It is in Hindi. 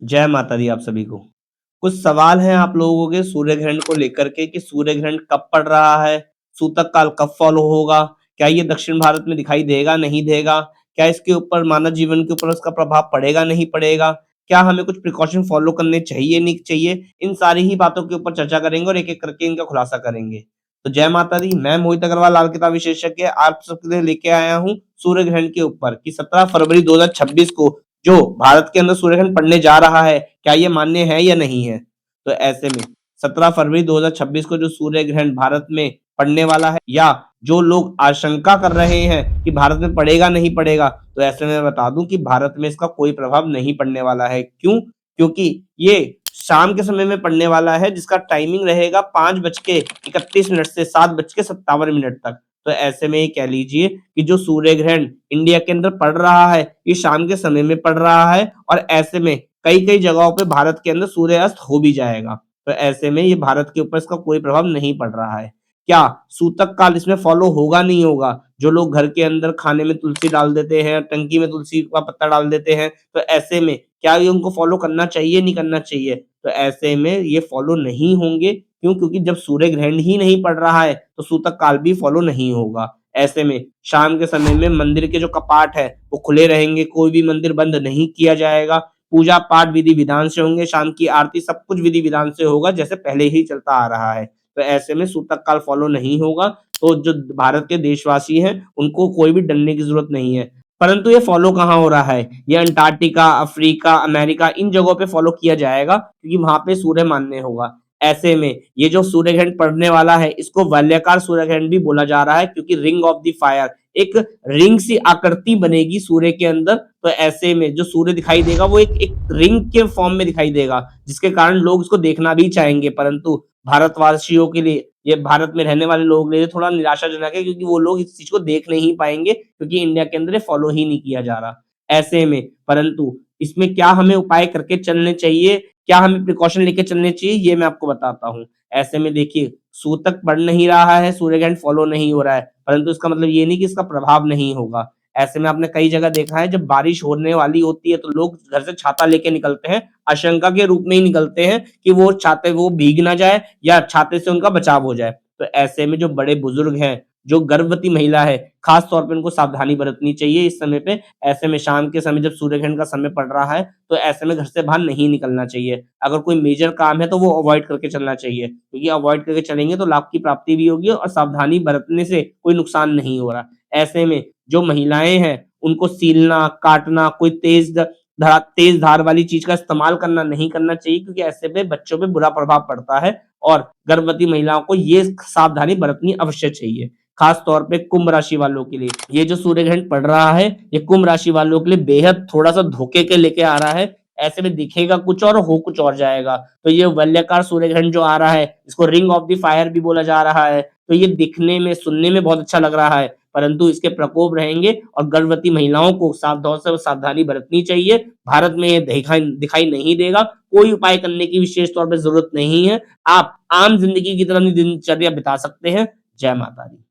जय माता दी आप सभी को। कुछ सवाल हैं आप लोगों के सूर्य ग्रहण को लेकर के कि सूर्य ग्रहण कब पड़ रहा है? सूतक काल कब फॉलो होगा? क्या ये दक्षिण भारत में दिखाई देगा, नहीं देगा? क्या इसके ऊपर मानव जीवन के ऊपर उसका प्रभाव पड़ेगा, नहीं पड़ेगा? क्या हमें कुछ प्रिकॉशन फॉलो करने चाहिए, नहीं चाहिए? इन सारी ही बातों के ऊपर चर्चा करेंगे और एक-एक करके इनका खुलासा करेंगे। तो जय माता दी, मैं मोहित अग्रवाल लाल किताब विशेषज्ञ आप सबके लिए लेके आया हूँ सूर्य ग्रहण के ऊपर कि 17 फरवरी 2026 को जो भारत के अंदर सूर्य ग्रहण पड़ने जा रहा है, क्या ये मान्य है या नहीं है? तो ऐसे में 17 फरवरी 2026 को जो सूर्य ग्रहण भारत में पड़ने वाला है या जो लोग आशंका कर रहे हैं कि भारत में पड़ेगा, नहीं पड़ेगा, तो ऐसे में मैं बता दूँ कि भारत में इसका कोई प्रभाव नहीं पड़ने वाला है। क्यों? क्योंकि ये शाम के समय में पड़ने वाला है जिसका टाइमिंग रहेगा 5:31 से 7:57 तक। तो ऐसे में ये कह लीजिए कि जो सूर्य ग्रहण इंडिया के अंदर पड़ रहा है, ये शाम के समय में पड़ रहा है और ऐसे में कई-कई जगहों पे भारत के अंदर सूर्यास्त हो भी जाएगा। तो ऐसे में ये भारत के ऊपर इसका कोई प्रभाव नहीं पड़ रहा है। क्या सूतक काल इसमें फॉलो होगा, नहीं होगा? जो लोग घर के अंदर खाने में तुलसी डाल देते हैं, टंकी में तुलसी का पत्ता डाल देते हैं, तो ऐसे में क्या ये उनको फॉलो करना चाहिए, नहीं करना चाहिए? तो ऐसे में ये फॉलो नहीं होंगे। क्यों? क्योंकि जब सूर्य ग्रहण ही नहीं पड़ रहा है, तो सूतक काल भी फॉलो नहीं होगा। ऐसे में शाम के समय में मंदिर के जो कपाट है, वो खुले रहेंगे, कोई भी मंदिर बंद नहीं किया जाएगा। पूजा-पाठ विधि-विधान से होंगे, शाम की आरती सब कुछ विधि-विधान से होगा, जैसे पहले ही चलता आ रहा है। तो ऐसे में सूतक काल फॉलो नहीं होगा, तो जो भारत के देशवासी हैं, उनको कोई भी डरने की ज़रूरत नहीं है। परंतु ये फॉलो कहाँ हो रहा है? ये अंटार्कटिका, अफ्रीका, अमेरिका इन जगहों पे फॉलो किया जाएगा क्योंकि वहाँ पे सूर्य मान्य होगा। ऐसे में ये जो सूर्य ग्रहण पड़ने वाला है, इसको वलयाकार सूर्य ग्रहण भी बोला जा रहा है क्योंकि रिंग ऑफ द फायर एक रिंग सी आकृति बनेगी सूर्य के अंदर। तो ऐसे में जो सूर्य दिखाई देगा वो एक एक रिंग के फॉर्म में दिखाई देगा, जिसके कारण लोग उसको देखना भी चाहेंगे। परंतु भारतवासियों के लिए, ये भारत में रहने वाले लोगों के लिए थोड़ा निराशाजनक है क्योंकि वो लोग इस चीज़ को देख नहीं पाएँगे क्योंकि इंडिया के अंदर ये फॉलो ही नहीं किया जा रहा। ऐसे में परंतु इसमें क्या हमें उपाय करके चलने चाहिए, क्या हमें प्रिकॉशन लेके चलने चाहिए, ये मैं आपको बताता हूँ। ऐसे में देखिए, सूतक पड़ नहीं रहा है, सूर्य ग्रहण फॉलो नहीं हो रहा है, परंतु इसका मतलब ये नहीं कि इसका प्रभाव नहीं होगा। ऐसे में आपने कई जगह देखा है जब बारिश होने वाली होती है तो लोग घर से छाता लेके निकलते हैं, आशंका के रूप में ही निकलते हैं कि वो भीग ना जाए या छाते से उनका बचाव हो जाए। तो ऐसे में जो बड़े बुजुर्ग हैं, जो गर्भवती महिला है, खास तौर पे उनको सावधानी बरतनी चाहिए इस समय पे। ऐसे में शाम के समय जब सूर्य ग्रहण का समय पड़ रहा है, तो ऐसे में घर से बाहर नहीं निकलना चाहिए। अगर कोई मेजर काम है तो वो अवॉइड करके चलना चाहिए, क्योंकि अवॉइड करके चलेंगे तो लाभ की प्राप्ति भी होगी और सावधानी बरतने से कोई नुकसान नहीं हो रहा। ऐसे में जो महिलाएँ हैं, उनको सीलना, काटना, कोई तेज़ धार वाली चीज़ का इस्तेमाल करना नहीं करना चाहिए क्योंकि ऐसे में बच्चों पे बुरा प्रभाव पड़ता है और गर्भवती महिलाओं को ये सावधानी बरतनी अवश्य चाहिए। खास तौर पे कुंभ राशि वालों के लिए ये जो सूर्य ग्रहण पड़ रहा है, ये कुंभ राशि वालों के लिए बेहद थोड़ा-सा धोखे के लेके आ रहा है। ऐसे में दिखेगा कुछ और हो कुछ और जाएगा। तो ये वलयाकार सूर्य ग्रहण जो आ रहा है, इसको रिंग ऑफ द फायर भी बोला जा रहा है। तो ये दिखने में, सुनने में बहुत अच्छा लग रहा है, परंतु इसके प्रकोप रहेंगे और गर्भवती महिलाओं को सावधानी बरतनी चाहिए। भारत में ये दिखाई दिखाई नहीं देगा। कोई उपाय करने की विशेष तौर पे ज़रूरत नहीं है। आप आम ज़िंदगी की तरह अपनी दिनचर्या बिता सकते हैं। जय माता दी।